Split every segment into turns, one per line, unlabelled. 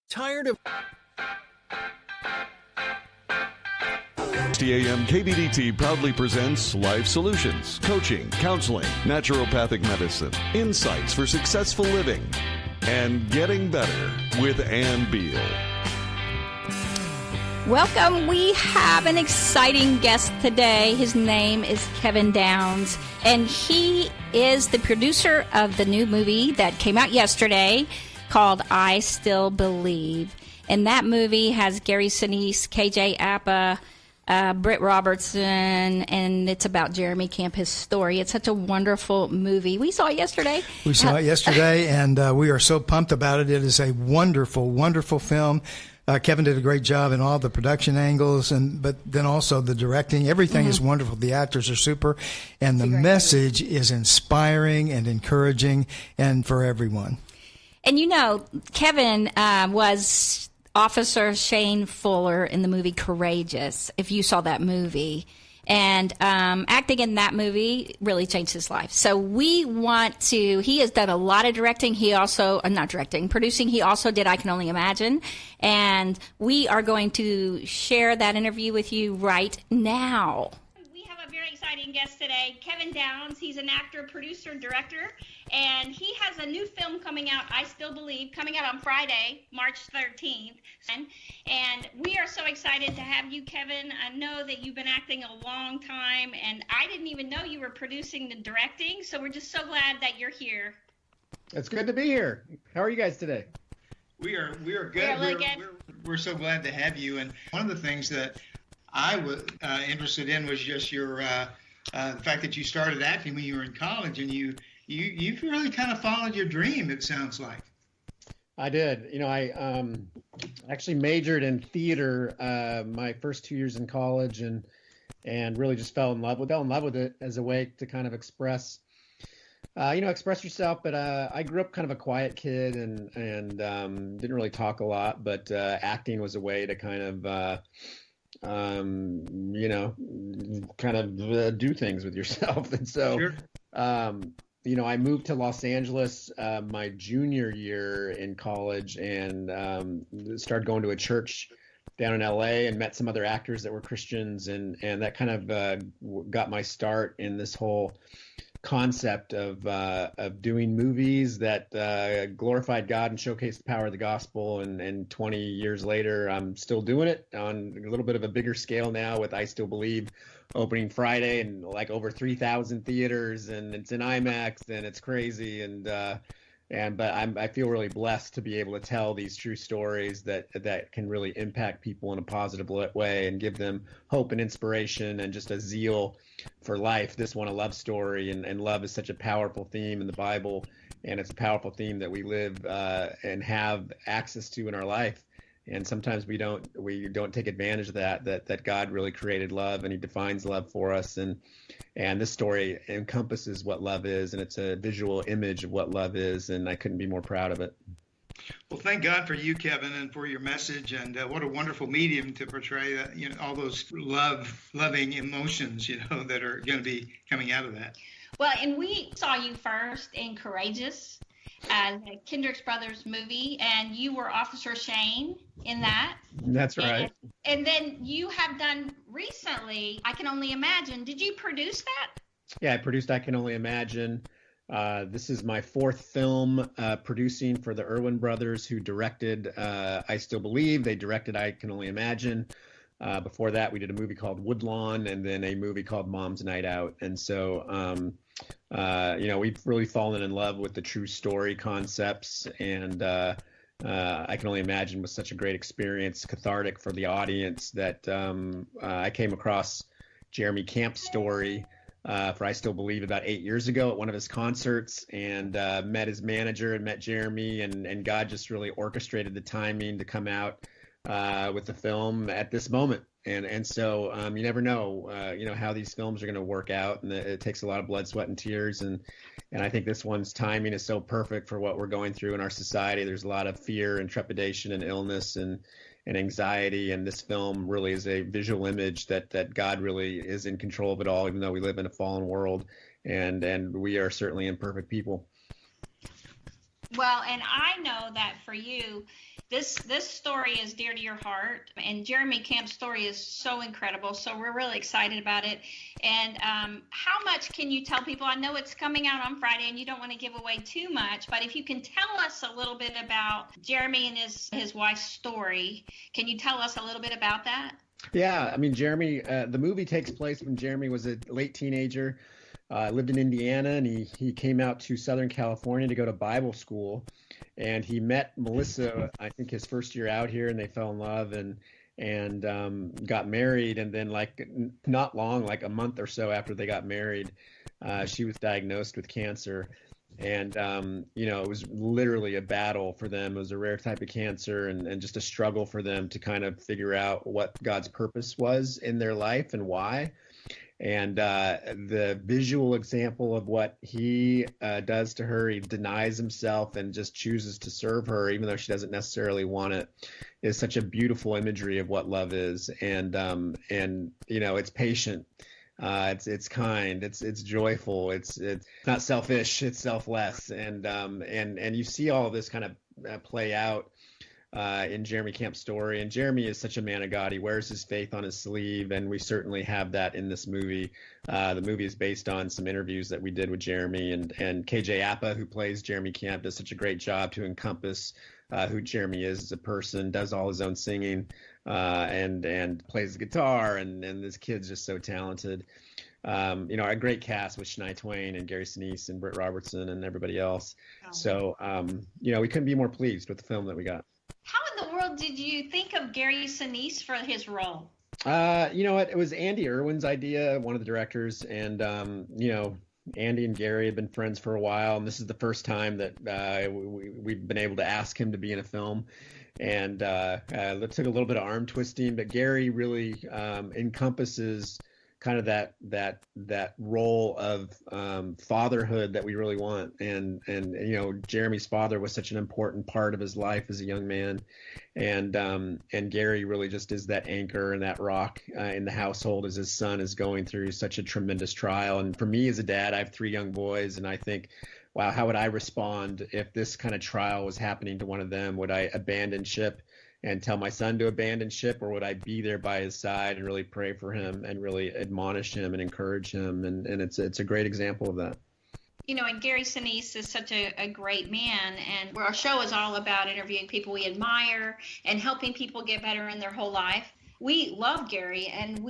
Tired of
AM KBDT proudly presents Life Solutions, coaching, counseling, naturopathic medicine, insights for successful living, and getting better with Beal.
Welcome. We have an exciting guest today. His name is Kevin Downs, and he is the producer of the new movie that came out yesterday called I Still Believe. And that movie has Gary Sinise, KJ Apa, Britt Robertson, and it's about Jeremy Camp, his story. It's such a wonderful movie. We saw it yesterday.
We saw it yesterday, and we are so pumped about it. It is a wonderful, wonderful film. Kevin did a great job in all the production angles, but then also the directing. Everything is wonderful. The actors are super, and the message is inspiring and encouraging, and for everyone.
And you know, Kevin was Officer Shane Fuller in the movie Courageous, if you saw that movie. And acting in that movie really changed his life. So we want to, he has done a lot of directing. He also, producing. He also did I Can Only Imagine. And we are going to share that interview with you right now.
We have a very exciting guest today, Kevin Downs. He's an actor, producer, director, and he has a new film coming out, I Still Believe, coming out on Friday, March 13th. And we are so excited to have you, Kevin. I know that you've been acting a long time, and I didn't even know you were producing and directing, so we're just so glad that you're here.
It's good to be here. How are you guys today?
We are good.
Really good.
We're so glad to have you. And one of the things that I was interested in was just your the fact that you started acting when you were in college, and you've really kind of followed your dream, it sounds like.
I did. You know, I actually majored in theater my first 2 years in college, and really just fell in love with it as a way to kind of express yourself. But I grew up kind of a quiet kid and didn't really talk a lot, but acting was a way to kind of do things with yourself. And so,
Sure.
I moved to Los Angeles my junior year in college, and started going to a church down in LA, and met some other actors that were Christians, and that kind of got my start in this whole concept of doing movies that glorified God and showcased the power of the gospel. And 20 years later, I'm still doing it on a little bit of a bigger scale now with I Still Believe opening Friday, and like over 3,000 theaters, and it's in IMAX, and it's crazy. But I feel really blessed to be able to tell these true stories that can really impact people in a positive way and give them hope and inspiration and just a zeal for life. This one, a love story, and love is such a powerful theme in the Bible, and it's a powerful theme that we live and have access to in our life. And sometimes we don't take advantage of that God really created love, and he defines love for us. And this story encompasses what love is, and it's a visual image of what love is. And I couldn't be more proud of it.
Well, thank God for you, Kevin, and for your message, and what a wonderful medium to portray all those loving emotions, that are going to be coming out of that.
Well, and we saw you first in Courageous, the Kendrick Brothers movie, and you were Officer Shane in that.
That's right.
And then you have done recently, I Can Only Imagine. Did you produce that?
Yeah, I produced I Can Only Imagine. This is my fourth film producing for the Erwin Brothers, who directed I Still Believe. They directed I Can Only Imagine. Before that, we did a movie called Woodlawn, and then a movie called Mom's Night Out. And so, we've really fallen in love with the true story concepts, and I Can Only Imagine was such a great experience, cathartic for the audience, that I came across Jeremy Camp's story for I Still Believe about 8 years ago at one of his concerts, and met his manager and met Jeremy, and God just really orchestrated the timing to come out with the film at this moment. And so you never know, how these films are going to work out, and it takes a lot of blood, sweat, and tears. And I think this one's timing is so perfect for what we're going through in our society. There's a lot of fear and trepidation and illness and anxiety, and this film really is a visual image that God really is in control of it all, even though we live in a fallen world, and we are certainly imperfect people.
Well, and I know that for you, This story is dear to your heart, and Jeremy Camp's story is so incredible. So we're really excited about it. And how much can you tell people? I know it's coming out on Friday, and you don't want to give away too much, but if you can tell us a little bit about Jeremy and his wife's story, can you tell us a little bit about that?
Yeah, I mean, Jeremy, the movie takes place when Jeremy was a late teenager, lived in Indiana, and he came out to Southern California to go to Bible school. And he met Melissa, I think his first year out here, and they fell in love and got married. And then not long, like a month or so after they got married, she was diagnosed with cancer. And, it was literally a battle for them. It was a rare type of cancer and just a struggle for them to kind of figure out what God's purpose was in their life and why. And the visual example of what he does to her, he denies himself and just chooses to serve her, even though she doesn't necessarily want it, is such a beautiful imagery of what love is. And it's patient, it's kind, it's joyful, it's not selfish, it's selfless, and you see all of this kind of play out in Jeremy Camp's story. And Jeremy is such a man of God. He wears his faith on his sleeve, and we certainly have that in this movie. The movie is based on some interviews that we did with Jeremy, and KJ Apa, who plays Jeremy Camp, does such a great job to encompass who Jeremy is as a person, does all his own singing, and plays the guitar, and this kid's just so talented. A great cast with Shania Twain and Gary Sinise and Britt Robertson and everybody else. Oh. So, we couldn't be more pleased with the film that we got.
How in the world did you think of Gary Sinise for his role?
It was Andy Erwin's idea, one of the directors, and Andy and Gary have been friends for a while, and this is the first time that we've been able to ask him to be in a film. And it took a little bit of arm twisting, but Gary really encompasses kind of that role of fatherhood that we really want. And Jeremy's father was such an important part of his life as a young man, and Gary really just is that anchor and that rock in the household as his son is going through such a tremendous trial. And for me as a dad, I have 3 young boys, and I think, wow, how would I respond if this kind of trial was happening to one of them? Would I abandon ship and tell my son to abandon ship, or would I be there by his side and really pray for him and really admonish him and encourage him? And it's a great example of that.
And Gary Sinise is such a great man, and our show is all about interviewing people we admire and helping people get better in their whole life. We love Gary, and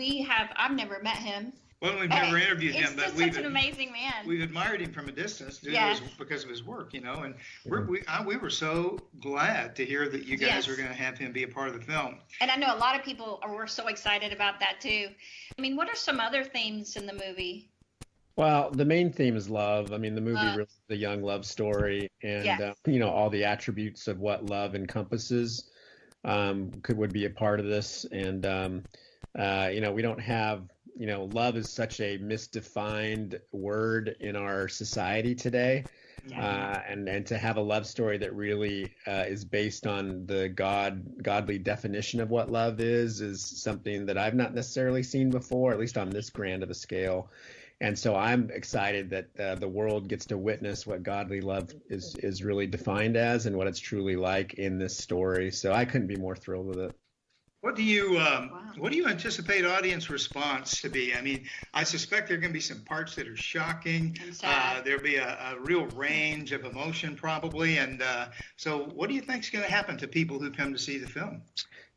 I've never met him.
Well, we've never interviewed him, but
we've such an amazing man.
We've admired him from a distance because of his work, and we were so glad to hear that you guys are going to have him be a part of the film.
And I know a lot of people were so excited about that too. I mean, what are some other themes in the movie?
Well, the main theme is love. I mean, the movie really is a young love story, and all the attributes of what love encompasses would be a part of this. And we don't have. Love is such a misdefined word in our society today. Yeah. And to have a love story that really is based on the godly definition of what love is something that I've not necessarily seen before, at least on this grand of a scale. And so I'm excited that the world gets to witness what godly love is really defined as and what it's truly like in this story. So I couldn't be more thrilled with it.
What do you anticipate audience response to be? I mean, I suspect there are going to be some parts that are shocking. There'll be a real range of emotion probably. And so what do you think is going to happen to people who come to see the film?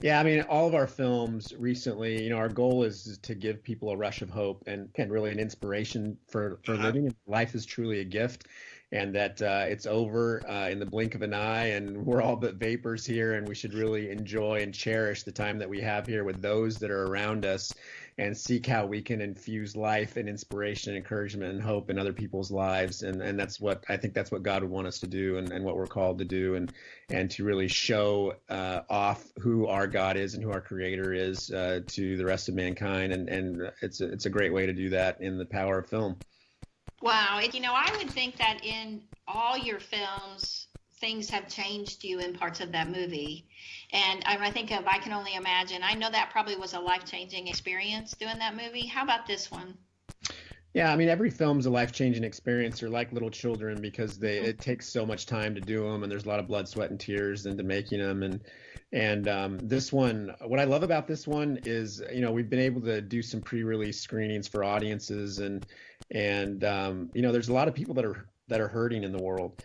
Yeah, I mean, all of our films recently, our goal is to give people a rush of hope and really an inspiration for living. Life is truly a gift. And that it's over in the blink of an eye, and we're all but vapors here, and we should really enjoy and cherish the time that we have here with those that are around us and seek how we can infuse life and inspiration, encouragement, and hope in other people's lives. And that's what I think that's what God would want us to do and what we're called to do, and to really show off who our God is and who our Creator is to the rest of mankind. And it's a great way to do that in the power of film.
Wow. I would think that in all your films, things have changed you in parts of that movie. And I think of I Can Only Imagine. I know that probably was a life-changing experience doing that movie. How about this one?
Yeah, I mean, every film's a life-changing experience. They're like little children because it takes so much time to do them, and there's a lot of blood, sweat, and tears into making them. And this one, what I love about this one is, we've been able to do some pre-release screenings for audiences, and there's a lot of people that are hurting in the world,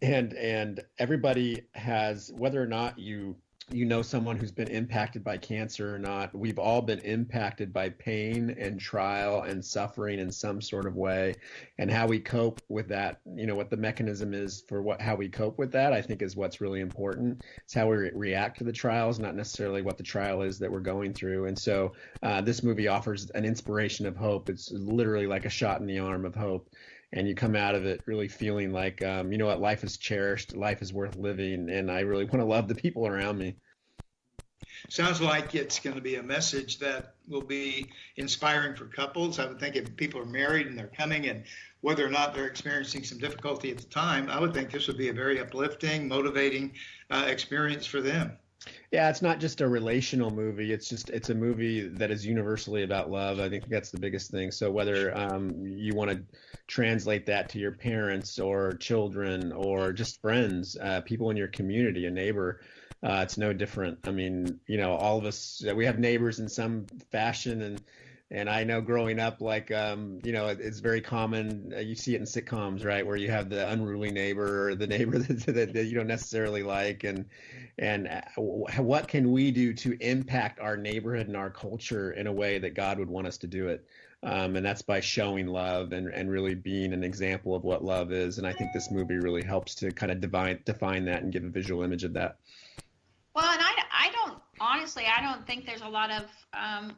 and everybody has, whether or not you know someone who's been impacted by cancer or not, we've all been impacted by pain and trial and suffering in some sort of way. And how we cope with that, what the mechanism is for how we cope with that, I think is what's really important. It's how we react to the trials, not necessarily what the trial is that we're going through. And so this movie offers an inspiration of hope. It's literally like a shot in the arm of hope. And you come out of it really feeling like, what, life is cherished, life is worth living, and I really want to love the people around me.
Sounds like it's going to be a message that will be inspiring for couples. I would think if people are married and they're coming, and whether or not they're experiencing some difficulty at the time, I would think this would be a very uplifting, motivating experience for them.
Yeah, it's not just a relational movie. It's a movie that is universally about love. I think that's the biggest thing. So whether you want to translate that to your parents or children or just friends, people in your community, a neighbor, it's no different. I mean, all of us, we have neighbors in some fashion, and I know growing up, like, it's very common. You see it in sitcoms, right, where you have the unruly neighbor or the neighbor that you don't necessarily like, and what can we do to impact our neighborhood and our culture in a way that God would want us to do it? And that's by showing love and really being an example of what love is. And I think this movie really helps to kind of define that and give a visual image of that.
Well, and I don't think there's a lot of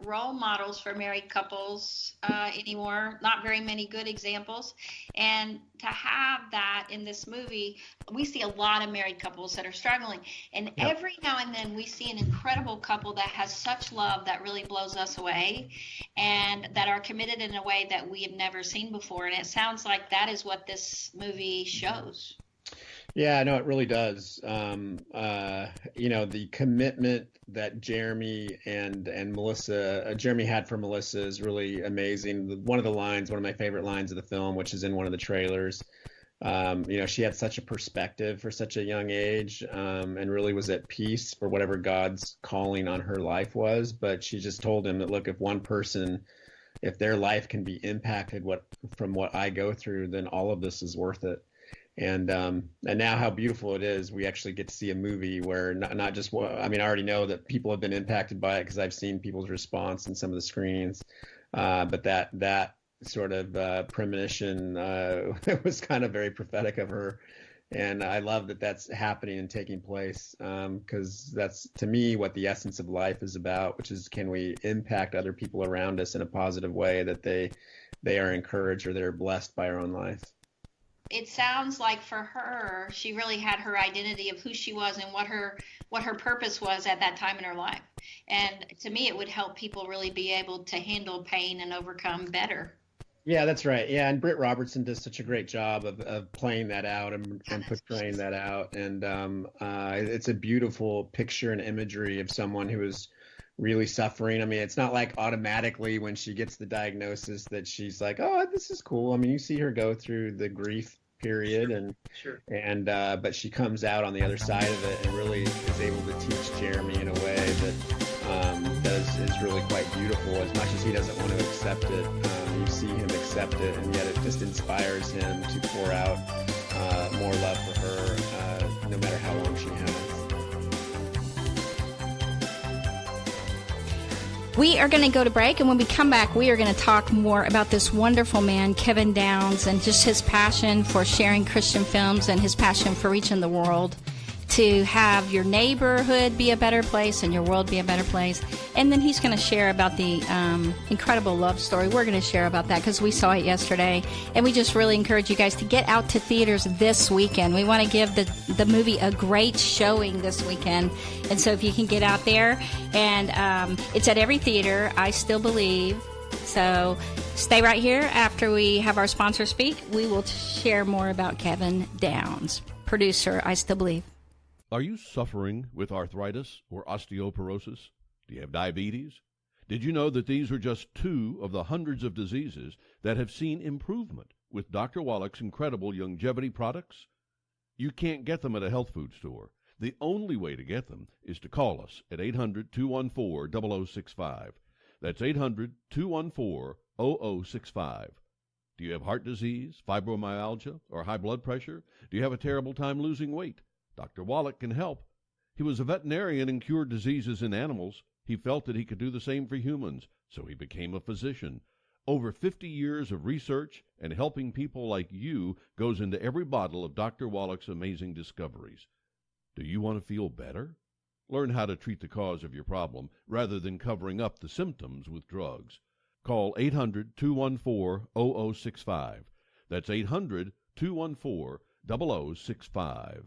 role models for married couples anymore. Not very many good examples. And to have that in this movie, we see a lot of married couples that are struggling. And every now and then we see an incredible couple that has such love that really blows us away, and that are committed in a way that we have never seen before. And it sounds like that is what this movie shows.
Yeah, no, it really does. The commitment that Jeremy and Melissa, Jeremy had for Melissa is really amazing. One of my favorite lines of the film, which is in one of the trailers, she had such a perspective for such a young age, and really was at peace for whatever God's calling on her life was. But she just told him that, look, if one person, if their life can be impacted from what I go through, then all of this is worth it. And now how beautiful it is. We actually get to see a movie where not just, I already know that people have been impacted by it because I've seen people's response in some of the screenings. But that sort of premonition was kind of very prophetic of her. And I love that that's happening and taking place, because that's, to me, what the essence of life is about, which is, can we impact other people around us in a positive way that they are encouraged or they're blessed by our own life.
It sounds like for her, she really had her identity of who she was and what her purpose was at that time in her life. And to me, it would help people really be able to handle pain and overcome better.
Yeah, that's right. Yeah, and Britt Robertson does such a great job of playing that out and portraying that out. And it's a beautiful picture and imagery of someone who is really suffering. It's not like automatically when she gets the diagnosis that she's like, oh, this is cool. You see her go through the grief period, but she comes out on the other side of it and really is able to teach Jeremy in a way that is really quite beautiful. As much as he doesn't want to accept it, you see him accept it, and yet it just inspires him to pour out more love for her, no matter how long she has.
We are going to go to break, and when we come back, we are going to talk more about this wonderful man, Kevin Downs, and just his passion for sharing Christian films and his passion for reaching the world to have your neighborhood be a better place and your world be a better place. And then he's going to share about the incredible love story. We're going to share about that because we saw it yesterday. And we just really encourage you guys to get out to theaters this weekend. We want to give the movie a great showing this weekend. And so if you can get out there, and it's at every theater, I Still Believe. So stay right here. After we have our sponsor speak, we will share more about Kevin Downs, producer, I Still Believe.
Are you suffering with arthritis or osteoporosis? Do you have diabetes?
Did you know that these are just 2 of the hundreds of diseases that have seen improvement with Dr. Wallach's incredible longevity products? You can't get them at a health food store. The only way to get them is to call us at 800-214-0065. That's 800-214-0065. Do you have heart disease, fibromyalgia, or high blood pressure? Do you have a terrible time losing weight? Dr. Wallach can help. He was a veterinarian and cured diseases in animals. He felt that he could do the same for humans, so he became a physician. Over 50 years of research and helping people like you goes into every bottle of Dr. Wallach's amazing discoveries. Do you want to feel better? Learn how to treat the cause of your problem rather than covering up the symptoms with drugs. Call 800-214-0065. That's 800-214-0065.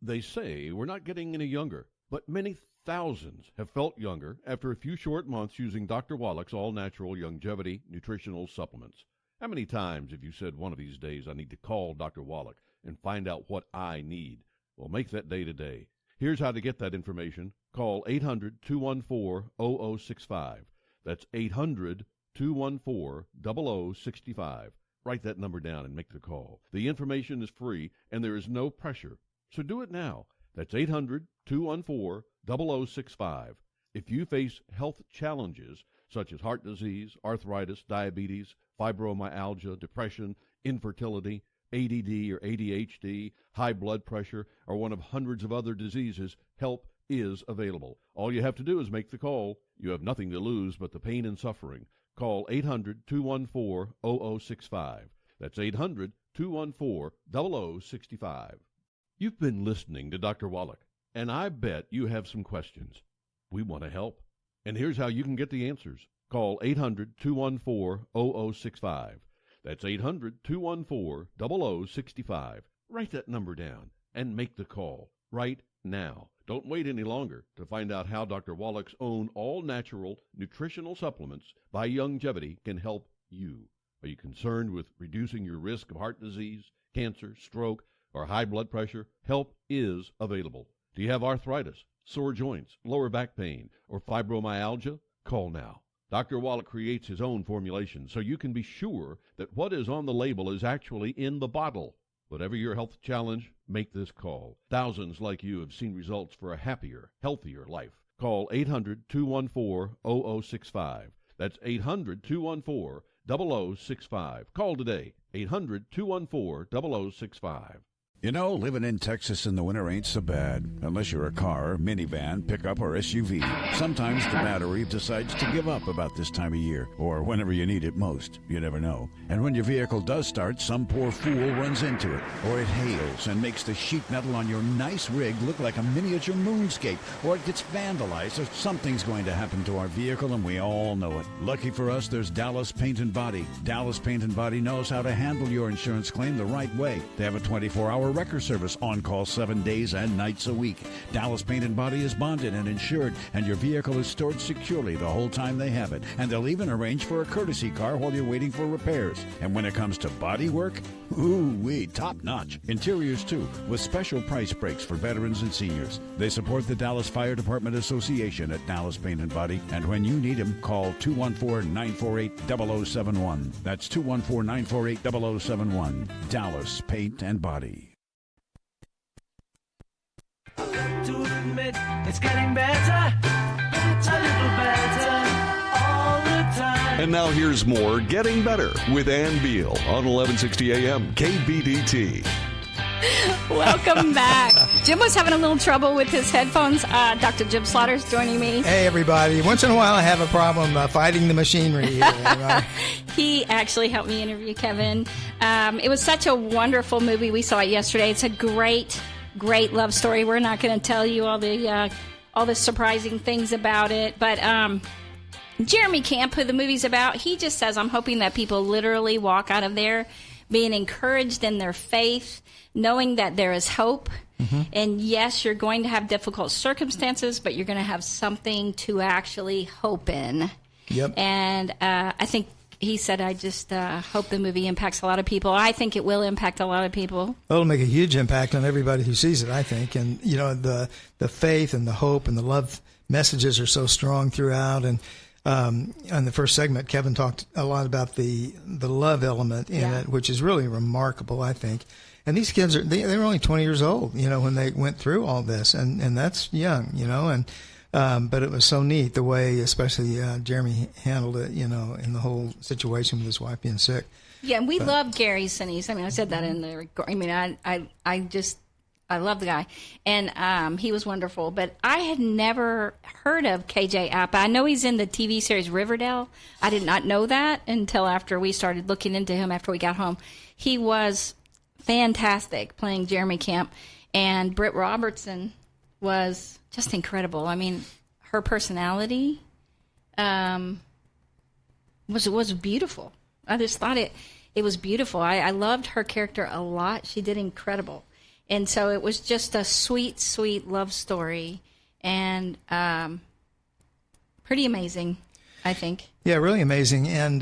They say we're not getting any younger, but many thousands have felt younger after a few short months using Dr. Wallach's all-natural longevity nutritional supplements. How many times have you said one of these days, I need to call Dr. Wallach and find out what I need? Well, make that day today. Here's how to get that information. Call 800-214-0065. That's 800-214-0065. Write that number down and make the call. The information is free, and there is no pressure. So do it now. That's 800-214-0065. If you face health challenges such as heart disease, arthritis, diabetes, fibromyalgia, depression, infertility, ADD or ADHD, high blood pressure, or one of hundreds of other diseases, help is available. All you have to do is make the call. You have nothing to lose but the pain and suffering. Call 800-214-0065. That's 800-214-0065. You've been listening to Dr. Wallach, and I bet you have some questions. We want to help. And here's how you can get the answers. Call 800-214-0065. That's 800-214-0065. Write that number down and make the call right now. Don't wait any longer to find out how Dr. Wallach's own all-natural nutritional supplements by Longevity can help you. Are you concerned with reducing your risk of heart disease, cancer, stroke, or high blood pressure? Help is available. Do you have arthritis, sore joints, lower back pain, or fibromyalgia? Call now. Dr. Wallach creates his own formulation so you can be sure that what is on the label is actually in the bottle. Whatever your health challenge, make this call. Thousands like you have seen results for a happier, healthier life. Call 800-214-0065. That's 800-214-0065. Call today. 800-214-0065.
You know, living in Texas in the winter ain't so bad, unless you're a car, minivan, pickup, or SUV. Sometimes the battery decides to give up about this time of year, or whenever you need it most. You never know. And when your vehicle does start, some poor fool runs into it, or it hails and makes the sheet metal on your nice rig look like a miniature moonscape, or it gets vandalized, or something's going to happen to our vehicle, and we all know it. Lucky for us, there's Dallas Paint and Body. Dallas Paint and Body knows how to handle your insurance claim the right way. They have a 24-hour wrecker service, on call 7 days and nights a week. Dallas Paint and Body is bonded and insured, and your vehicle is stored securely the whole time they have it. And they'll even arrange for a courtesy car while you're waiting for repairs. And when it comes to body work, ooh-wee, top-notch. Interiors, too, with special price breaks for veterans and seniors. They support the Dallas Fire Department Association at Dallas Paint and Body. And when you need them, call 214-948-0071. That's 214-948-0071. Dallas Paint and Body.
To admit it's getting better, a little better all the time.
And now here's more Getting Better with Ann Beal on 1160 AM KBDT.
Welcome back. Jim was having a little trouble with his headphones. Dr. Jim Slaughter's joining me.
Hey, everybody. Once in a while, I have a problem fighting the machinery here.
He actually helped me interview Kevin. It was such a wonderful movie. We saw it yesterday. It's a great love story. We're not going to tell you all the surprising things about it, but Jeremy Camp, who the movie's about, he just says, I'm hoping that people literally walk out of there being encouraged in their faith, knowing that there is hope. Mm-hmm. And yes, you're going to have difficult circumstances, but you're going to have something to actually hope in. Yep. And I think he said, I just hope the movie impacts a lot of people. I think it will impact a lot of people.
Well, it'll make a huge impact on everybody who sees it, I think. And, you know, the faith and the hope and the love messages are so strong throughout. And on the first segment, Kevin talked a lot about the love element in it, which is really remarkable, I think. And these kids they were only 20 years old, when they went through all this, and that's young, but it was so neat the way, especially Jeremy handled it, in the whole situation with his wife being sick.
Yeah, and we love Gary Sinise. I mean, I said that in the record. I mean, I love the guy, and he was wonderful. But I had never heard of KJ Apa. I know he's in the TV series Riverdale. I did not know that until after we started looking into him after we got home. He was fantastic playing Jeremy Camp, and Britt Robertson was just incredible. I mean, her personality was beautiful. I just thought it was beautiful. I loved her character a lot. She did incredible. And so it was just a sweet, sweet love story, and pretty amazing, I think.
Yeah, really amazing. And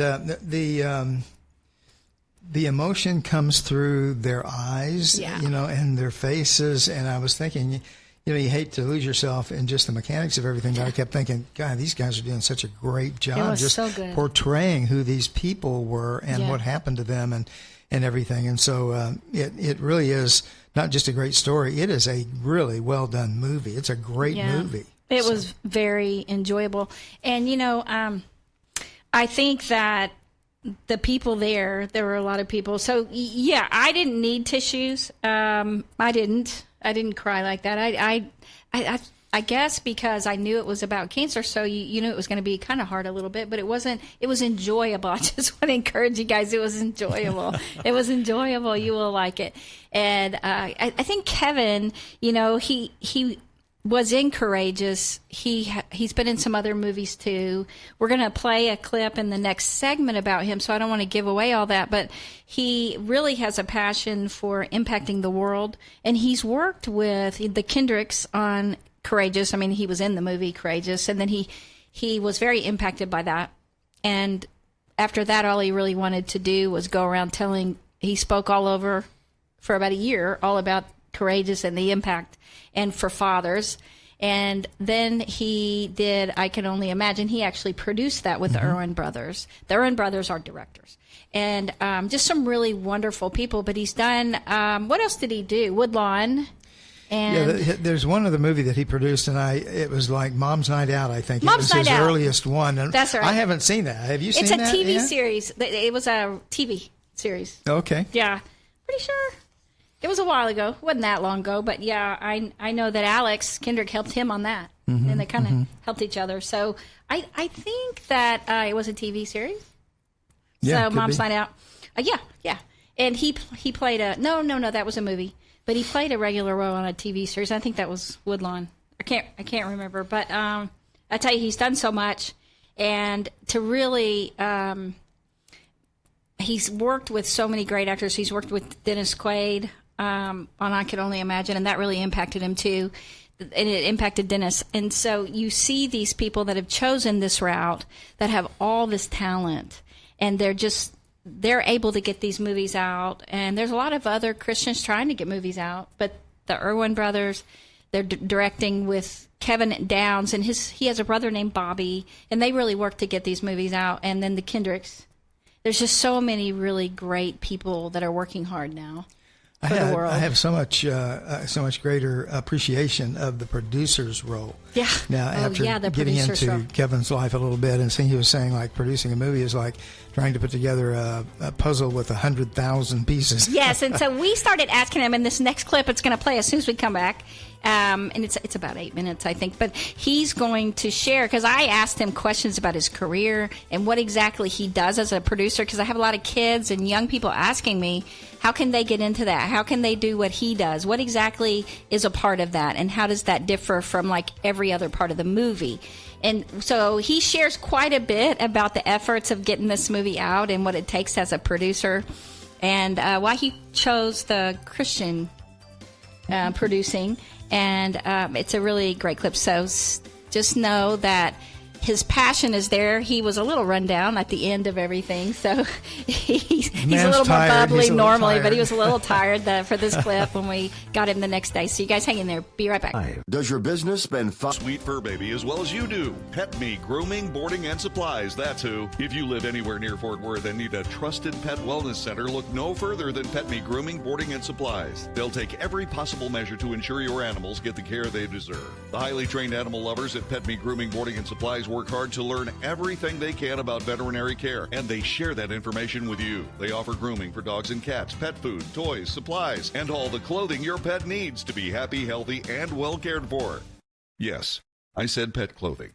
the emotion comes through their eyes, and their faces. And I was thinking, you hate to lose yourself in just the mechanics of everything, but I kept thinking, God, these guys are doing such a great job just
so good.
Portraying who these people were and what happened to them and everything. And so it really is not just a great story. It is a really well-done movie. It's a great movie.
It was very enjoyable. And, I think that the people there were a lot of people. So, I didn't need tissues. I didn't cry like that. I guess because I knew it was about cancer, so you knew it was going to be kind of hard a little bit, but it wasn't. It was enjoyable. I just want to encourage you guys. It was enjoyable. It was enjoyable. You will like it. And I think Kevin, he was in Courageous. He's been in some other movies too. We're going to play a clip in the next segment about him, so I don't want to give away all that, but he really has a passion for impacting the world, and he's worked with the Kendricks on Courageous. I mean, he was in the movie Courageous, and then he was very impacted by that. And after that, all he really wanted to do was go around he spoke all over for about a year, all about Courageous and the impact, and for fathers. And then he did I Can Only Imagine. He actually produced that with the Erwin Brothers. The Erwin Brothers are directors. And just some really wonderful people. But he's done, what else did he do? Woodlawn. And
there's one other movie that he produced, and it was like Mom's Night Out, I think.
Mom's
It was
Night
his
Out.
earliest one. And
That's right.
I haven't seen that. Have you seen that?
It's a TV
yet?
series. It was a TV series.
Okay.
Yeah. Pretty sure. It was a while ago. It wasn't that long ago. But, yeah, I know that Alex Kendrick helped him on that. And they kind of helped each other. So I think that it was a TV series.
Yeah,
so Mom's Night Out. Yeah. And he played no, that was a movie. But he played a regular role on a TV series. I think that was Woodlawn. I can't remember. But I tell you, he's done so much. And to really, he's worked with so many great actors. He's worked with Dennis Quaid on I Can Only Imagine, and that really impacted him too. And it impacted Dennis. And so you see these people that have chosen this route that have all this talent, and they're able to get these movies out. And there's a lot of other Christians trying to get movies out, but the Erwin Brothers, they're directing with Kevin Downs, and he has a brother named Bobby, and they really work to get these movies out. And then the Kendricks. There's just so many really great people that are working hard now. For the world.
I have so much greater appreciation of the producer's role.
Yeah.
Now, after
the
getting
producer's
into
role.
Kevin's life a little bit, and seeing he was saying like producing a movie is like trying to put together a puzzle with 100,000 pieces.
Yes, and so we started asking him in this next clip. It's going to play as soon as we come back. And it's about 8 minutes, I think. But he's going to share, because I asked him questions about his career and what exactly he does as a producer, because I have a lot of kids and young people asking me, how can they get into that? How can they do what he does? What exactly is a part of that? And how does that differ from like every other part of the movie? And so he shares quite a bit about the efforts of getting this movie out and what it takes as a producer, and why he chose the Christian producing. And it's a really great clip. So just know that his passion is there. He was a little run down at the end of everything, so he's a little more bubbly normally, but he was a little tired for this clip when we got him the next day. So you guys hang in there. Be right back.
Does your business spend
Sweet fur baby as well as you do. Pet Me Grooming, Boarding, and Supplies, that's who. If you live anywhere near Fort Worth and need a trusted pet wellness center, look no further than Pet Me Grooming, Boarding, and Supplies. They'll take every possible measure to ensure your animals get the care they deserve. The highly trained animal lovers at Pet Me Grooming, Boarding, and Supplies work hard to learn everything they can about veterinary care, and they share that information with you. They offer grooming for dogs and cats, pet food, toys, supplies, and all the clothing your pet needs to be happy, healthy, and well cared for. Yes, I said pet clothing.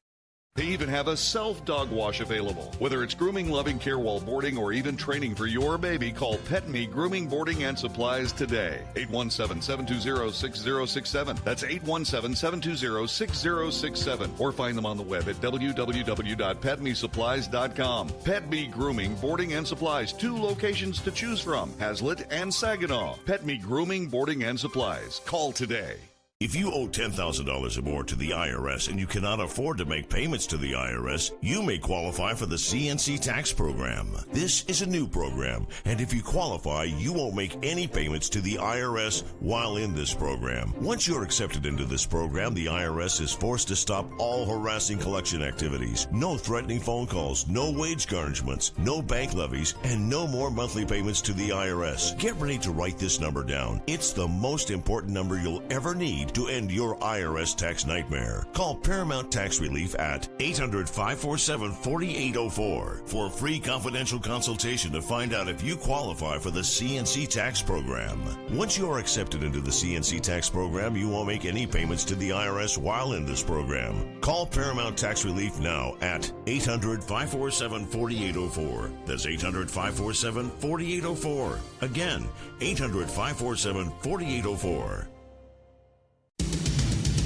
They even have a self-dog wash available. Whether it's grooming, loving care while boarding, or even training for your baby, call Pet Me Grooming, Boarding, and Supplies today. 817-720-6067. That's 817-720-6067. Or find them on the web at www.petmesupplies.com. Pet Me Grooming, Boarding, and Supplies. 2 locations to choose from, Hazlitt and Saginaw. Pet Me Grooming, Boarding, and Supplies. Call today.
If you owe $10,000 or more to the IRS and you cannot afford to make payments to the IRS, you may qualify for the CNC tax program. This is a new program, and if you qualify, you won't make any payments to the IRS while in this program. Once you're accepted into this program, the IRS is forced to stop all harassing collection activities. No threatening phone calls, no wage garnishments, no bank levies, and no more monthly payments to the IRS. Get ready to write this number down. It's the most important number you'll ever need to end your IRS tax nightmare. Call Paramount Tax Relief at 800-547-4804 for a free confidential consultation to find out if you qualify for the CNC tax program. Once you are accepted into the CNC tax program, you won't make any payments to the IRS while in this program. Call Paramount Tax Relief now at 800-547-4804. That's 800-547-4804. Again, 800-547-4804.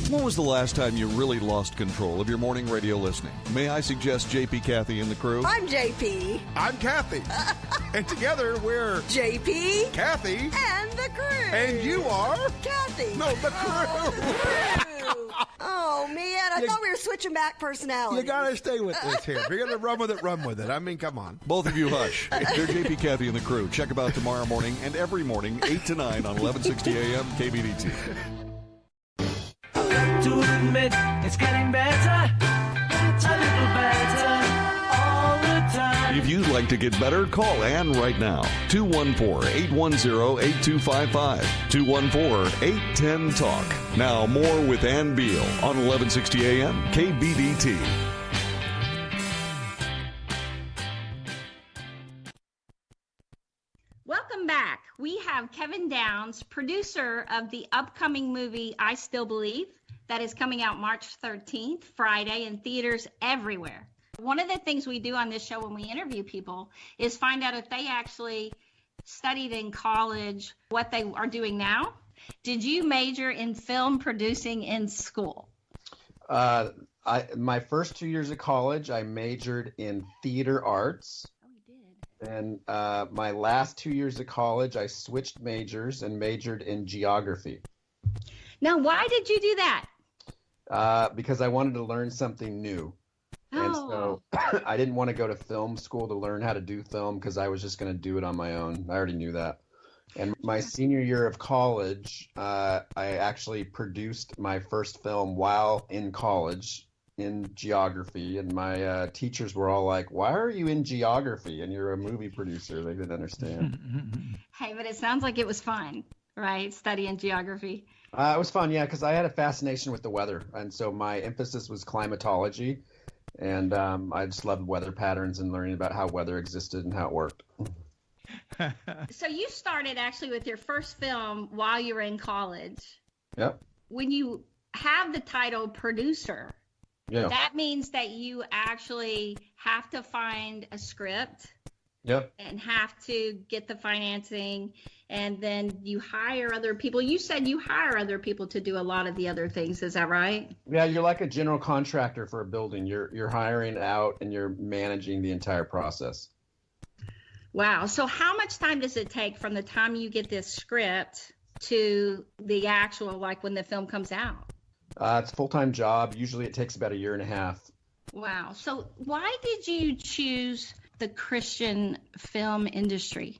When was the last time you really lost control of your morning radio listening? May I suggest JP, Kathy, and the crew?
I'm JP.
I'm Kathy. And together we're
JP,
Kathy,
and the crew.
And you are?
Kathy.
No, the crew.
Oh, the crew. Oh, man. I thought we were switching back personalities.
You got to stay with this here. If you're going to run with it, run with it. I mean, come on.
Both of you hush. They're JP, Kathy, and the crew. Check them out tomorrow morning and every morning, 8 to 9 on 1160 AM KBDT.
To admit it's getting better, a little better all the time.
If you'd like to get better, call Ann right now. 214-810-8255. 214-810-TALK. Now more with Ann Beal on 1160 AM KBDT.
Welcome back. We have Kevin Downs, producer of the upcoming movie I Still Believe, that is coming out March 13th, Friday, in theaters everywhere. One of the things we do on this show when we interview people is find out if they actually studied in college, what they are doing now. Did you major in film producing in school?
My first 2 years of college, I majored in theater arts.
Oh, you did.
And my last 2 years of college, I switched majors and majored in geography.
Now, why did you do that?
Because I wanted to learn something new. And so I didn't want to go to film school to learn how to do film because I was just going to do it on my own. I already knew that. And my senior year of college, I actually produced my first film while in college in geography. And my teachers were all like, why are you in geography? And you're a movie producer. They didn't understand.
Hey, but it sounds like it was fun, right? Studying geography.
It was fun, yeah, because I had a fascination with the weather. And so my emphasis was climatology. And I just loved weather patterns and learning about how weather existed and how it worked.
So you started actually with your first film while you were in college.
Yep.
When you have the title producer,
Yeah.
that means that you actually have to find a script.
Yep.
And have to get the financing, and then you hire other people. You said you hire other people to do a lot of the other things. Is that right?
Yeah, you're like a general contractor for a building. You're hiring out and you're managing the entire process.
Wow. So how much time does it take from the time you get this script to the actual, like when the film comes out?
It's a full-time job. Usually it takes about 1.5 years.
Wow. So why did you choose the Christian film industry?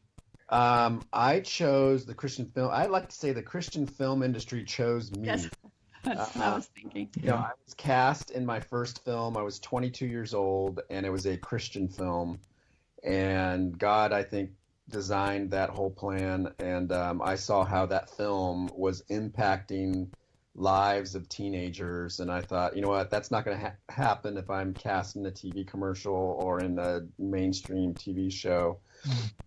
I chose the Christian film. I like to say the Christian film industry chose me.
That's what I was thinking.
You know, I was cast in my first film. I was 22 years old, and it was a Christian film. And God, I think, designed that whole plan. And I saw how that film was impacting lives of teenagers. And I thought, you know what, that's not going to happen if I'm cast in a TV commercial or in a mainstream TV show.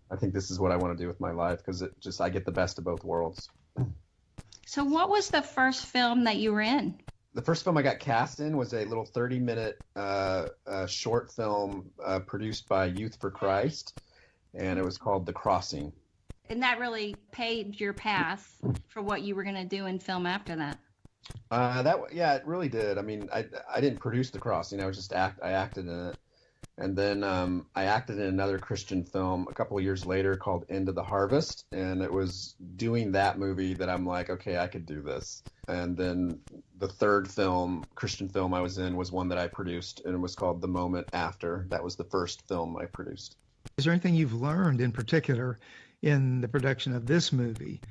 I think this is what I want to do with my life, because I get the best of both worlds.
So what was the first film that you were in?
The first film I got cast in was a little 30-minute short film produced by Youth for Christ, and it was called The Crossing.
And that really paved your path for what you were going to do in film after that.
Yeah, it really did. I mean, I didn't produce The Crossing. I acted in it. And then I acted in another Christian film a couple of years later called End of the Harvest. And it was doing that movie that I'm like, okay, I could do this. And then the third film, Christian film I was in, was one that I produced, and it was called The Moment After. That was the first film I produced.
Is there anything you've learned in particular in the production of this movie?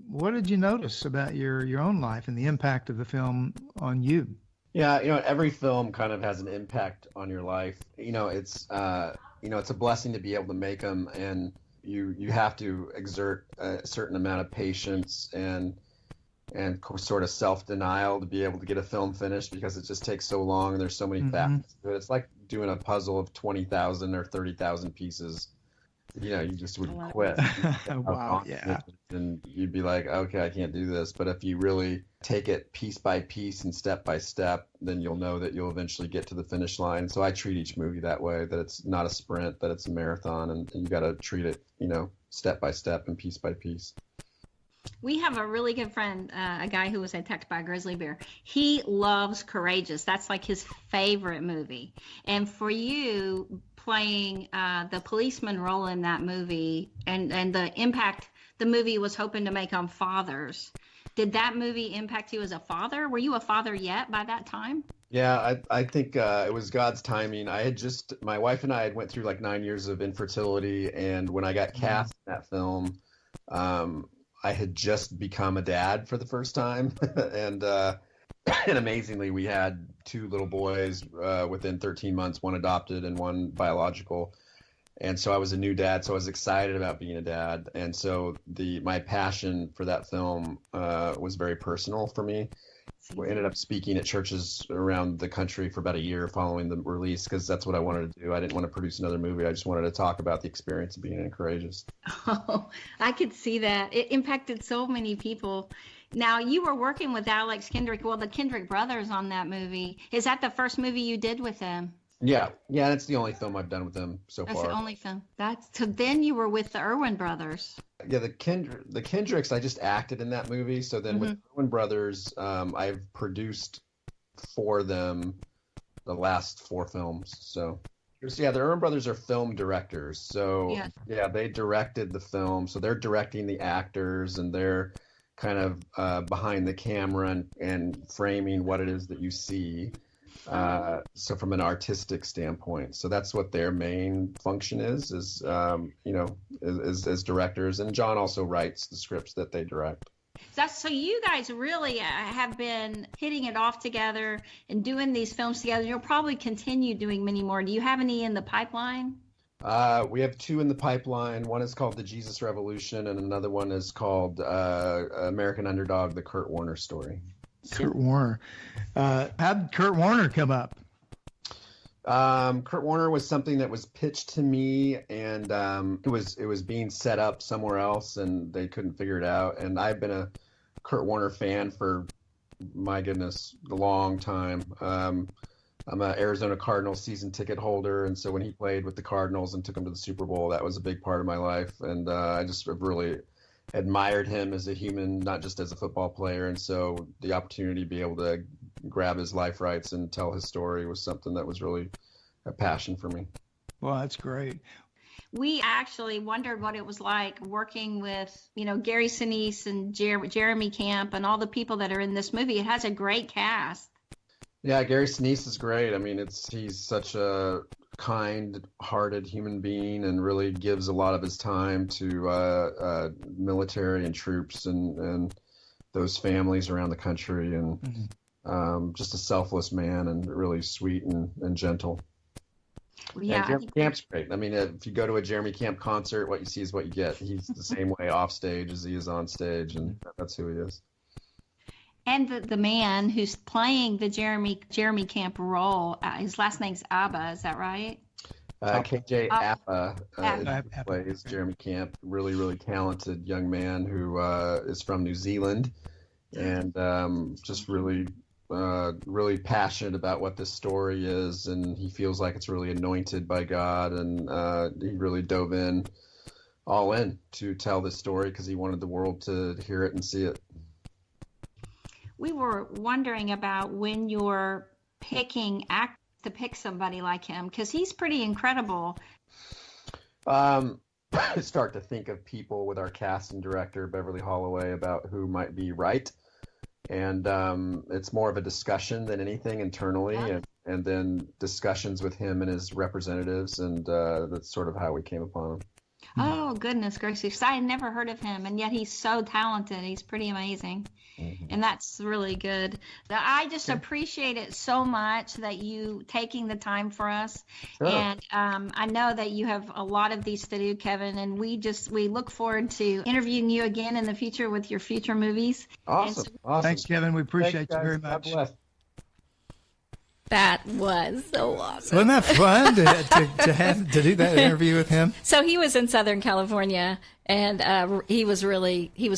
What did you notice about your own life and the impact of the film on you?
Yeah, you know, every film kind of has an impact on your life. You know, it's a blessing to be able to make them, and you have to exert a certain amount of patience and sort of self-denial to be able to get a film finished, because it just takes so long and there's so many facets to it. It's like doing a puzzle of 20,000 or 30,000 pieces. You know, you just would quit.
Wow, yeah.
And you'd be like, okay, I can't do this. But if you really take it piece by piece and step by step, then you'll know that you'll eventually get to the finish line. So I treat each movie that way, that it's not a sprint, that it's a marathon, and you got to treat it, you know, step by step and piece by piece.
We have a really good friend, a guy who was attacked by a grizzly bear. He loves Courageous. That's like his favorite movie. And for you, playing the policeman role in that movie and the impact the movie was hoping to make on fathers, did that movie impact you as a father? Were you a father yet by that time?
Yeah, I think it was God's timing. My wife and I had went through like 9 years of infertility, and when I got cast in that film, I had just become a dad for the first time, and amazingly, we had 2 little boys within 13 months, one adopted and one biological. And so I was a new dad, so I was excited about being a dad. And so my passion for that film was very personal for me. We ended up speaking at churches around the country for about a year following the release, because that's what I wanted to do. I didn't want to produce another movie. I just wanted to talk about the experience of being in Courageous.
Oh, I could see that. It impacted so many people. Now, you were working with Alex Kendrick, the Kendrick brothers on that movie. Is that the first movie you did with them?
Yeah, that's the only film I've done with them so far.
That's the only film. So then you were with the Erwin Brothers.
Yeah, the Kendricks, I just acted in that movie. So then with Erwin Brothers, I've produced for them the last 4 films. So yeah, the Erwin Brothers are film directors. So yeah, they directed the film. So they're directing the actors, and they're kind of behind the camera and framing what it is that you see. So from an artistic standpoint, so that's what their main function is directors. And John also writes the scripts that they direct.
So you guys really have been hitting it off together and doing these films together. You'll probably continue doing many more. Do you have any in the pipeline?
We have 2 in the pipeline. One is called The Jesus Revolution, and another one is called American Underdog, The Kurt Warner Story.
Kurt Warner. How'd Kurt Warner come up?
Kurt Warner was something that was pitched to me, and it was being set up somewhere else, and they couldn't figure it out. And I've been a Kurt Warner fan for, my goodness, a long time. I'm an Arizona Cardinals season ticket holder, and so when he played with the Cardinals and took them to the Super Bowl, that was a big part of my life. And I just really admired him as a human, not just as a football player. And so the opportunity to be able to grab his life rights and tell his story was something that was really a passion for me.
Well, that's great.
We actually wondered what it was like working with, Gary Sinise and Jeremy Camp and all the people that are in this movie. It has a great cast.
Yeah, Gary Sinise is great. I mean, he's such a kind-hearted human being and really gives a lot of his time to military and troops and those families around the country, and just a selfless man and really sweet and gentle.
Yeah,
and Jeremy Camp's great. I mean, if you go to a Jeremy Camp concert, what you see is what you get. He's the same way off stage as he is on stage, and that's who he is.
And the man who's playing the Jeremy Camp role, his last name's Apa, is that right?
KJ Apa plays Jeremy Camp, really, really talented young man who is from New Zealand, and just really passionate about what this story is, and he feels like it's really anointed by God, and he really dove in all in to tell this story because he wanted the world to hear it and see it.
We were wondering about when you're picking actors to pick somebody like him, because he's pretty incredible.
I start to think of people with our casting director, Beverly Holloway, about who might be right. And it's more of a discussion than anything internally, and then discussions with him and his representatives, and that's sort of how we came upon him.
Oh, goodness gracious. I had never heard of him, and yet he's so talented. He's pretty amazing. And that's really good. I just appreciate it so much that you taking the time for us. Sure. And I know that you have a lot of these to do, Kevin, and we look forward to interviewing you again in the future with your future movies.
Awesome.
Thanks, Kevin. We appreciate you very much.
That was so awesome.
Wasn't that fun to do that interview with him?
So he was in Southern California, and he was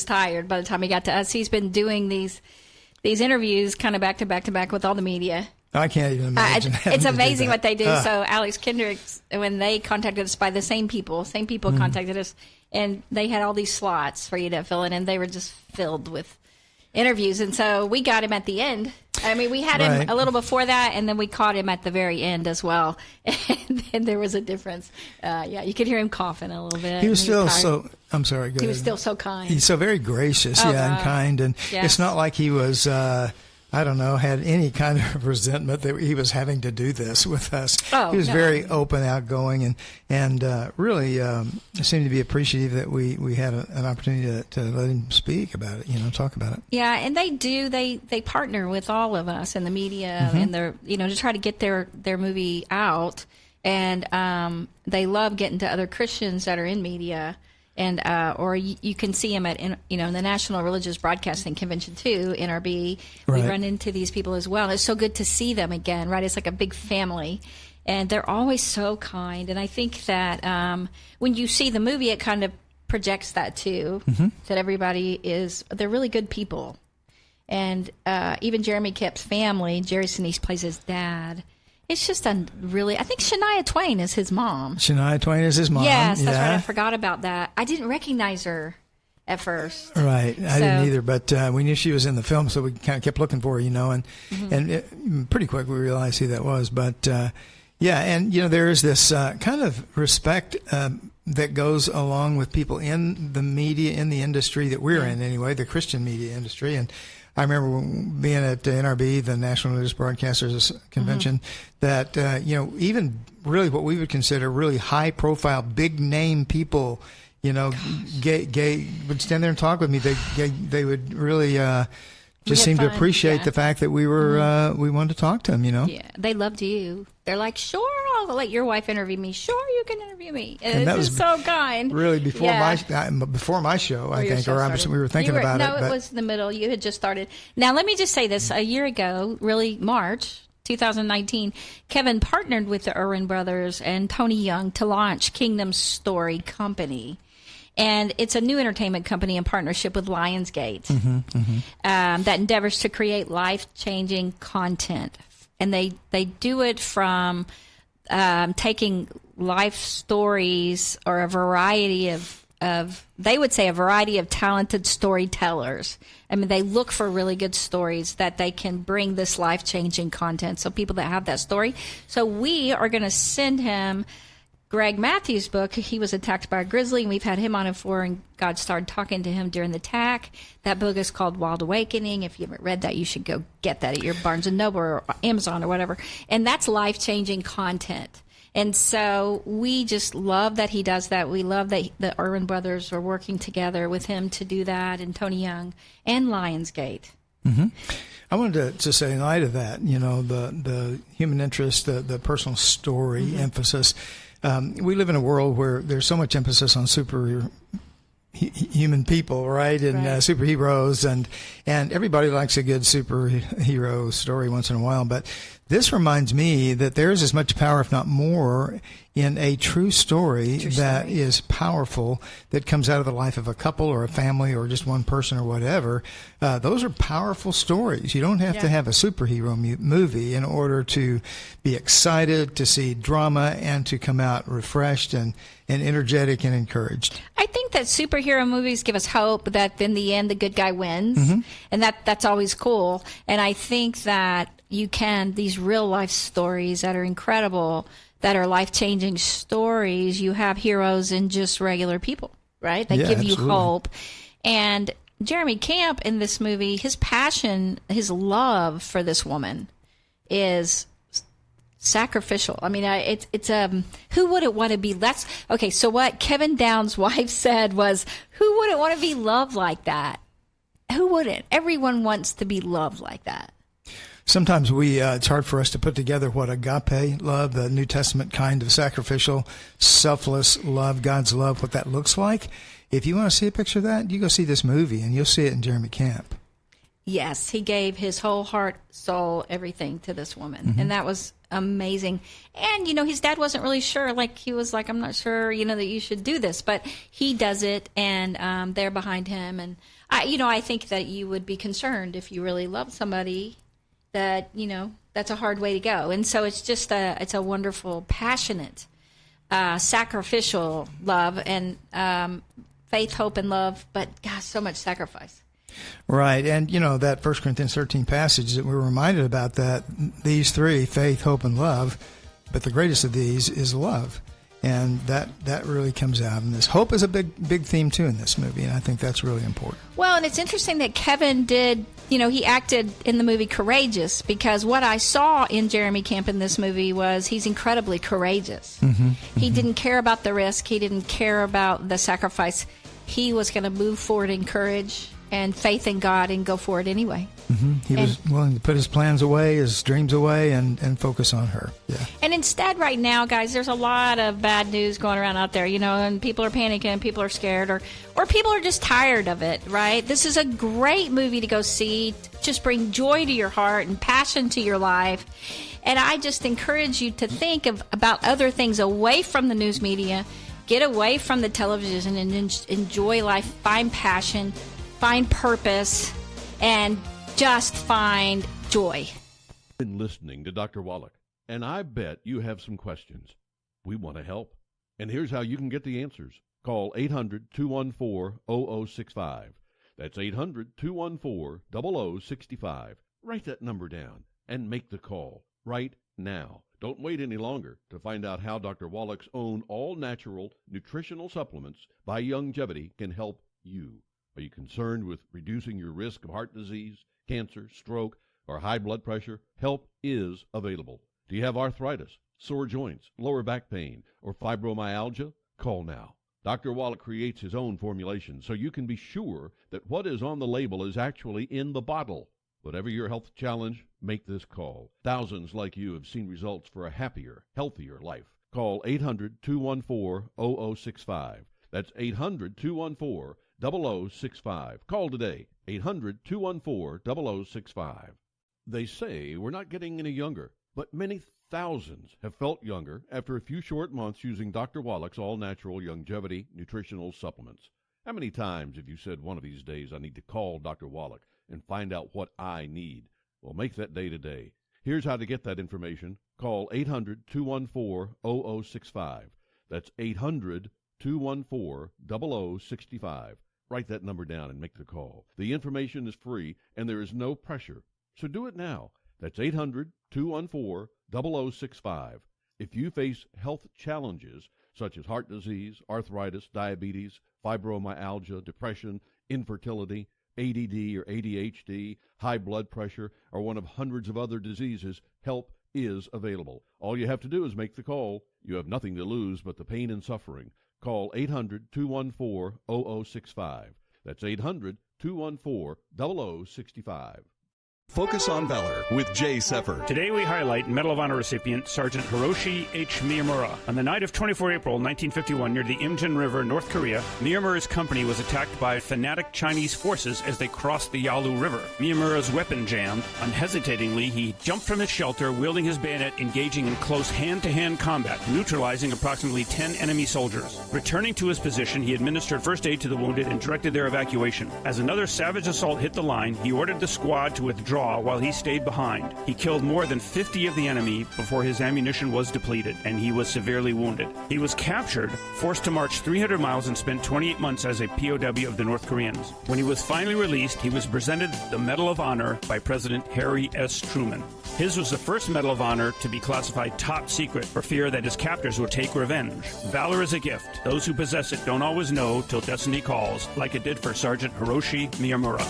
tired by the time he got to us. He's been doing these interviews kind of back to back with all the media.
I can't even imagine.
It's amazing what they do. So Alex Kendricks, when they contacted us by the same people contacted us, and they had all these slots for you to fill in, and they were just filled with interviews. And so we got him at the end. I mean, we had him a little before that, and then we caught him at the very end as well. And there was a difference. You could hear him coughing a little bit.
He was still so. I'm sorry. Go ahead.
He was still so kind.
He's so very gracious, and kind, and it's not like he was. I don't know, had any kind of resentment that he was having to do this with us. He was very open, outgoing, and really seemed to be appreciative that we had an opportunity to let him speak about it, talk about it. Yeah,
and they partner with all of us in the media and they're, to try to get their movie out. And they love getting to other Christians that are in media. And or you can see them at in the National Religious Broadcasting Convention too, NRB. We run into these people as well. It's so good to see them again, right? It's like a big family, and they're always so kind. And I think that when you see the movie, it kind of projects that too, that they're really good people. And even Jeremy Camp's family, Gary Sinise plays his dad. It's just I think Shania Twain is his mom.
Shania Twain is his mom.
Yes, that's right. I forgot about that. I didn't recognize her at first.
Right. I didn't either, but we knew she was in the film, so we kind of kept looking for her, and pretty quick we realized who that was. But, there is this kind of respect that goes along with people in the media, in the industry that we're in anyway, the Christian media industry. And I remember being at NRB, the National Religious Broadcasters Convention, that, even really what we would consider really high-profile, big-name people, gay would stand there and talk with me. They would really just seem to appreciate the fact that we were we wanted to talk to them, Yeah,
they loved you. They're like, sure, I'll let your wife interview me. Sure, you can interview me. And it's just so kind.
Really, before my show, I think, or we were thinking about it.
No, it was in the middle. You had just started. Now, let me just say this. A year ago, really March 2019, Kevin partnered with the Erwin Brothers and Tony Young to launch Kingdom Story Company. And it's a new entertainment company in partnership with Lionsgate that endeavors to create life-changing content. And they do it from taking life stories or a variety of they would say a variety of talented storytellers. I mean, they look for really good stories that they can bring this life-changing content. So people that have that story. So we are going to send him Greg Matthews' book, he was attacked by a grizzly, and we've had him on before, and God started talking to him during the attack. That book is called Wild Awakening. If you haven't read that, you should go get that at your Barnes & Noble or Amazon or whatever. And that's life-changing content. And so we just love that he does that. We love that the Erwin Brothers are working together with him to do that, and Tony Young and Lionsgate.
Mm-hmm. I wanted to say in light of that, the human interest, the personal story emphasis. We live in a world where there's so much emphasis on human people, right? And superheroes, and everybody likes a good superhero story once in a while. But this reminds me that there's as much power, if not more, in a true story that is powerful, that comes out of the life of a couple or a family or just one person or whatever. Those are powerful stories. You don't have to have a superhero movie in order to be excited, to see drama, and to come out refreshed and energetic and encouraged.
I think that superhero movies give us hope that in the end the good guy wins, and that's always cool. And I think that these real life stories that are incredible, that are life-changing stories, you have heroes in just regular people, right? That give you hope. And Jeremy Camp in this movie, his passion, his love for this woman is sacrificial. I mean, it's who wouldn't want to be okay, so what Kevin Downs' wife said was, who wouldn't want to be loved like that? Who wouldn't? Everyone wants to be loved like that.
Sometimes it's hard for us to put together what agape love, the New Testament kind of sacrificial, selfless love, God's love, what that looks like. If you want to see a picture of that, you go see this movie, and you'll see it in Jeremy Camp.
Yes, he gave his whole heart, soul, everything to this woman, and that was amazing. And, his dad wasn't really sure. He was like, I'm not sure, that you should do this. But he does it, and they're behind him. And, I think that you would be concerned if you really love somebody that, that's a hard way to go. And so it's just it's a wonderful, passionate, sacrificial love, and faith, hope, and love. But, gosh, so much sacrifice.
Right. And, that 1 Corinthians 13 passage that we're reminded about, that these three, faith, hope, and love, but the greatest of these is love. And that really comes out in this. Hope is a big theme, too, in this movie, and I think that's really important.
Well, and it's interesting that Kevin did, he acted in the movie Courageous, because what I saw in Jeremy Camp in this movie was he's incredibly courageous. He didn't care about the risk. He didn't care about the sacrifice. He was going to move forward in courage and faith in God and go for it anyway.
He was willing to put his plans away, his dreams away, and focus on her. Yeah.
And instead, right now, guys, there's a lot of bad news going around out there, and people are panicking, people are scared, or people are just tired of it, right? This is a great movie to go see. Just bring joy to your heart and passion to your life. And I just encourage you to think about other things away from the news media. Get away from the television and enjoy life. Find passion, find purpose, and just find joy.
Been listening to Dr. Wallach, and I bet you have some questions. We want to help. And here's how you can get the answers. Call 800-214-0065. That's 800-214-0065. Write that number down and make the call right now. Don't wait any longer to find out how Dr. Wallach's own all-natural nutritional supplements by Youngevity can help you. Are you concerned with reducing your risk of heart disease, cancer, stroke, or high blood pressure? Help is available. Do you have arthritis, sore joints, lower back pain, or fibromyalgia? Call now. Dr. Wallach creates his own formulation so you can be sure that what is on the label is actually in the bottle. Whatever your health challenge, make this call. Thousands like you have seen results for a happier, healthier life. Call 800-214-0065. That's 800-214-0065. Call today, 800-214-0065. They say we're not getting any younger, but many thousands have felt younger after a few short months using Dr. Wallach's all-natural Youngevity nutritional supplements. How many times have you said one of these days I need to call Dr. Wallach and find out what I need? Well, make that day today. Here's how to get that information. Call 800-214-0065. That's 800-214-0065. Write that number down and make the call. The information is free, and there is no pressure. So do it now. That's 800-214-0065. If you face health challenges such as heart disease, arthritis, diabetes, fibromyalgia, depression, infertility, ADD or ADHD, high blood pressure, or one of hundreds of other diseases, help is available. All you have to do is make the call. You have nothing to lose but the pain and suffering. Call 800-214-0065. That's 800-214-0065.
Focus on Valor with Jay Seffer.
Today we highlight Medal of Honor recipient Sergeant Hiroshi H. Miyamura. On the night of 24 April 1951, near the Imjin River, North Korea, Miyamura's company was attacked by fanatic Chinese forces as they crossed the Yalu River. Miyamura's weapon jammed. Unhesitatingly, he jumped from his shelter, wielding his bayonet, engaging in close hand-to-hand combat, neutralizing approximately 10 enemy soldiers. Returning to his position, he administered first aid to the wounded and directed their evacuation. As another savage assault hit the line, he ordered the squad to withdraw while he stayed behind. He killed more than 50 of the enemy before his ammunition was depleted, and he was severely wounded. He was captured, forced to march 300 miles, and spent 28 months as a POW of the North Koreans. When he was finally released, he was presented the Medal of Honor by President Harry S. Truman. His was the first Medal of Honor to be classified top secret for fear that his captors would take revenge. Valor is a gift. Those who possess it don't always know till destiny calls, like it did for Sergeant Hiroshi Miyamura.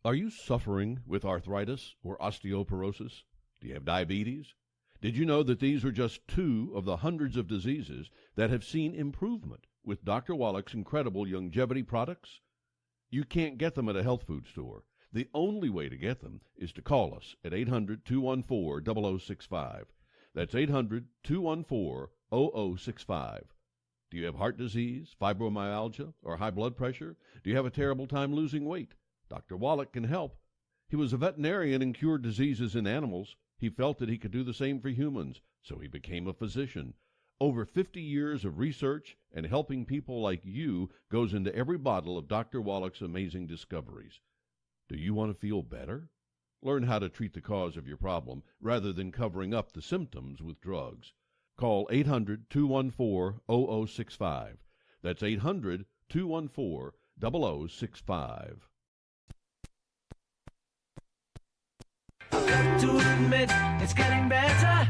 Are you suffering with arthritis or osteoporosis? Do you have diabetes? Did you know that these are just two of the hundreds of diseases that have seen improvement with Dr. Wallach's incredible longevity products? You can't get them at a health food store. The only way to get them is to call us at 800-214-0065. That's 800-214-0065. Do you have heart disease, fibromyalgia, or high blood pressure? Do you have a terrible time losing weight? Dr. Wallach can help. He was a veterinarian and cured diseases in animals. He felt that he could do the same for humans, so he became a physician. Over 50 years of research and helping people like you goes into every bottle of Dr. Wallach's amazing discoveries. Do you want to feel better? Learn how to treat the cause of your problem rather than covering up the symptoms with drugs. Call 800-214-0065. That's 800-214-0065.
To admit it's getting better, a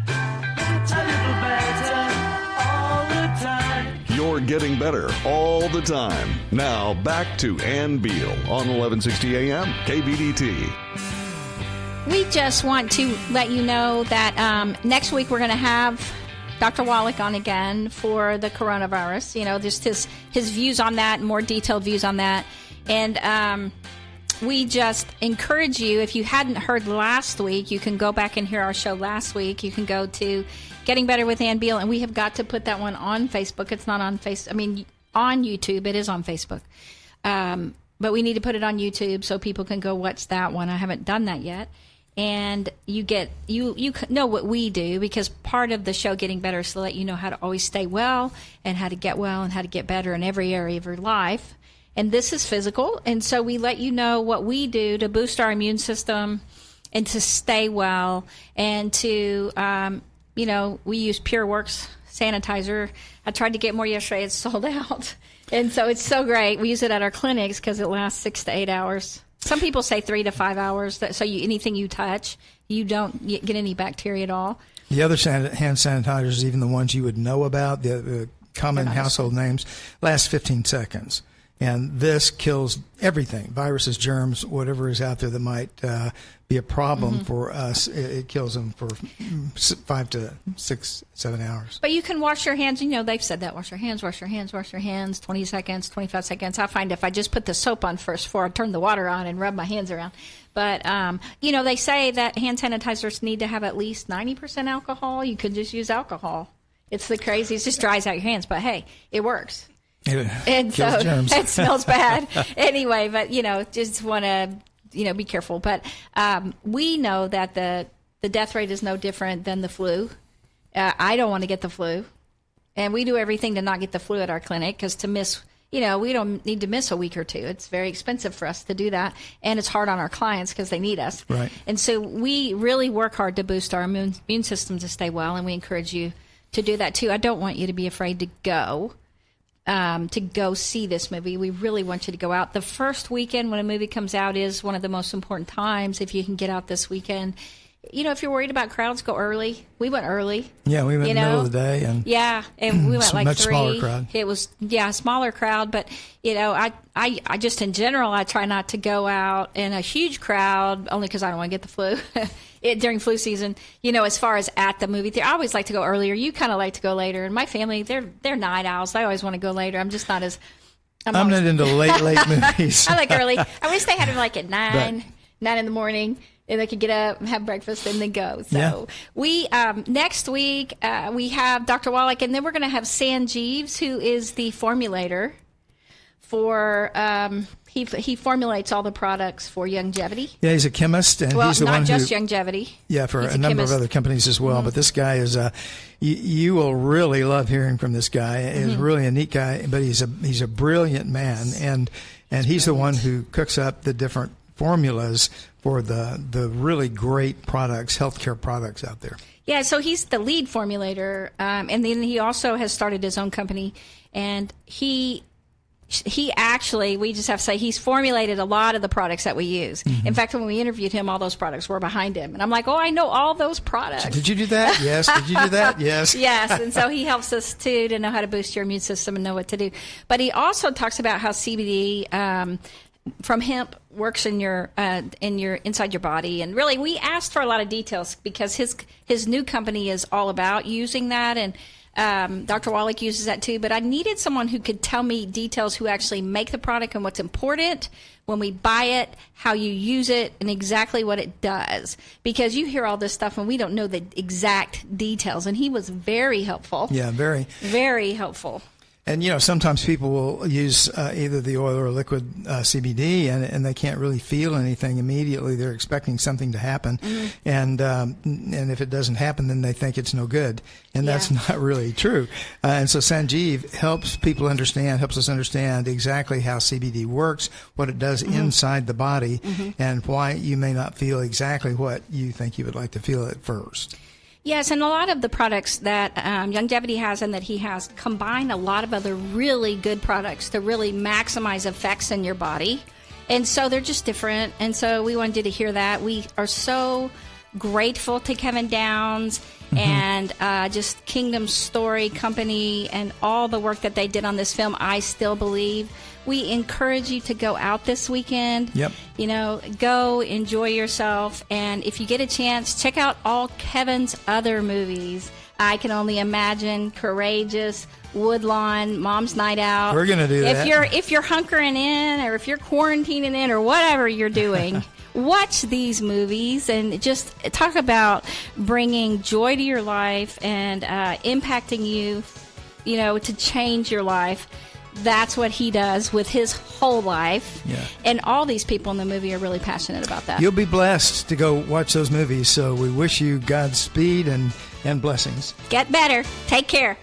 little better all the time.
You're getting better all the time. Now back to Ann Beal on 1160 AM KBDT.
We just want to let you know that next week we're going to have Dr. Wallach on again for the coronavirus. You know, just his views on that, more detailed views on that. And we just encourage you, if you hadn't heard last week, you can go back and hear our show last week. You can go to Getting Better with Ann Beal, and we have got to put that one on Facebook. It's not on on YouTube. It is on Facebook. But we need to put it on YouTube so people can go watch that one. I haven't done that yet. And you know what we do, because part of the show Getting Better is to let you know how to always stay well and how to get well and how to get better in every area of your life. And this is physical, and so we let you know what we do to boost our immune system and to stay well, and to, we use Pure Works sanitizer. I tried to get more yesterday. It's sold out. And so it's so great. We use it at our clinics because it lasts 6 to 8 hours. Some people say 3 to 5 hours. So anything you touch, you don't get any bacteria at all.
The other hand sanitizers, even the ones you would know about, the common household names, last 15 seconds. And this kills everything, viruses, germs, whatever is out there that might be a problem for us. It kills them for 5 to 6, 7 hours.
But you can wash your hands. You know, they've said that. Wash your hands, 20 seconds, 25 seconds. I find if I just put the soap on first before I turn the water on and rub my hands around. But, they say that hand sanitizers need to have at least 90% alcohol. You could just use alcohol. It's the craziest. It just dries out your hands. But, hey, it works. And so
germs.
It smells bad anyway, but just want to be careful. But we know that the death rate is no different than the flu. I don't want to get the flu, and we do everything to not get the flu at our clinic, because to miss, we don't need to miss a week or two. It's very expensive for us to do that, and it's hard on our clients because they need us.
Right.
And so we really work hard to boost our immune system to stay well, and we encourage you to do that too. I don't want you to be afraid to go see this movie. We really want you to go out. The first weekend when a movie comes out is one of the most important times. If you can get out this weekend if you're worried about crowds, go early. We went early.
Yeah, we went in the middle of the day. And
we went like
much
3.
Smaller crowd.
It was, smaller crowd. But, I just in general, I try not to go out in a huge crowd only because I don't want to get the flu during flu season. As far as at the movie theater, I always like to go earlier. You kind of like to go later. And my family, they're night owls. They always want to go later. I'm just not as... I'm
not into late movies.
I like early. I wish they had them like at 9 in the morning. And they could get up and have breakfast and then go. So we next week we have Dr. Wallach, and then we're going to have Sanjeeves, who is the formulator for he formulates all the products for Youngevity.
Yeah, he's a chemist, and he's the one who...
not just Youngevity.
Yeah, for a number of other companies as well. Mm-hmm. But this guy is you will really love hearing from this guy. He's really a neat guy, but he's a brilliant man, and he's the one who cooks up the different formulas for the really great products, healthcare products out there.
Yeah, so he's the lead formulator, and then he also has started his own company, and he actually, we just have to say, he's formulated a lot of the products that we use. Mm-hmm. In fact, when we interviewed him, all those products were behind him. And I'm like, I know all those products.
Did you do that? Yes. Did you do that? Yes.
Yes. And so he helps us, too, to know how to boost your immune system and know what to do. But he also talks about how CBD from hemp works in your inside your body. And really, we asked for a lot of details because his new company is all about using that, and Dr. Wallach uses that too. But I needed someone who could tell me details, who actually make the product and what's important when we buy it, how you use it, and exactly what it does. Because you hear all this stuff and we don't know the exact details. And he was very helpful.
Yeah, very.
Very helpful.
And, sometimes people will use either the oil or liquid CBD, and they can't really feel anything immediately. They're expecting something to happen. Mm-hmm. And if it doesn't happen, then they think it's no good. And that's not really true. And so Sanjeev helps us understand exactly how CBD works, what it does inside the body, and why you may not feel exactly what you think you would like to feel at first.
Yes, and a lot of the products that Youngevity has and that he has combine a lot of other really good products to really maximize effects in your body. And so they're just different. And so we wanted you to hear that. We are so grateful to Kevin Downs and just Kingdom Story Company and all the work that they did on this film, I Still Believe. We encourage you to go out this weekend.
Yep.
Go enjoy yourself. And if you get a chance, check out all Kevin's other movies. I Can Only Imagine, Courageous, Woodlawn, Mom's Night Out.
We're going to do that.
If you're hunkering in, or if you're quarantining in, or whatever you're doing, watch these movies and just talk about bringing joy to your life and impacting you, to change your life. That's what he does with his whole life. Yeah. And all these people in the movie are really passionate about that.
You'll be blessed to go watch those movies. So we wish you Godspeed and blessings.
Get better. Take care.